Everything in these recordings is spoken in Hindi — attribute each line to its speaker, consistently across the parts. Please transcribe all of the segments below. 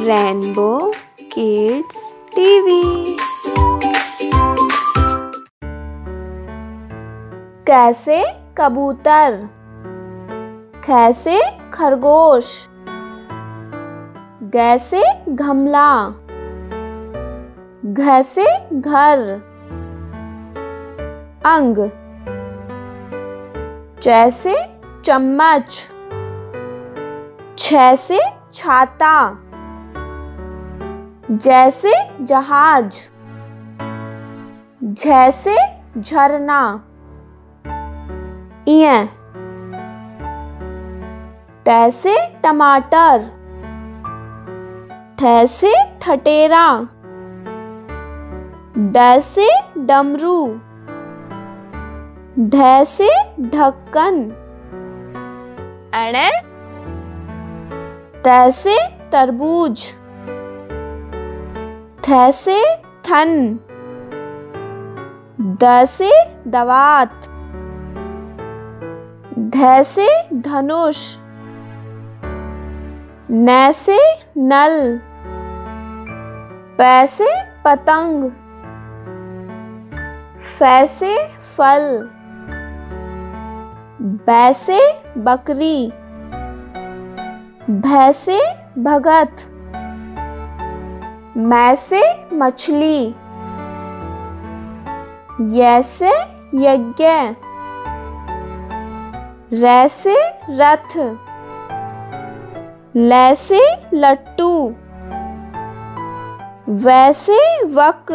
Speaker 1: Rainbow kids TV. कैसे कबूतर, कैसे खरगोश, गैसे गमला, घसे घर, अंग, जैसे चम्मच, छैसे छाता, जैसे जहाज, झैसे झरना, इय, तैसे टमाटर, ठैसे ठटेरा, डैसे डमरू, ढैसे ढक्कन, अणे, तैसे तरबूज, थैसे थन, दसे दवात, धैसे धनुष, नैसे नल, पैसे पतंग, फैसे फल, बैसे बकरी, भैसे भगत, मैसे मछली, यैसे यज्ञ, रैसे रथ, लैसे लट्टू, वैसे वक,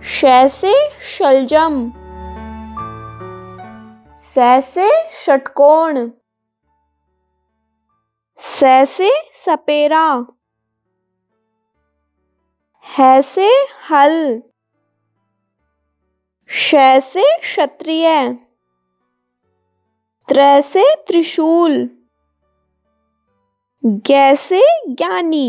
Speaker 1: शैसे शलजम, सैसे षटकोण, सैसे सपेरा, हैसे हल, शैसे क्षत्रिय, त्रैसे त्रिशूल, गैसे ज्ञानी।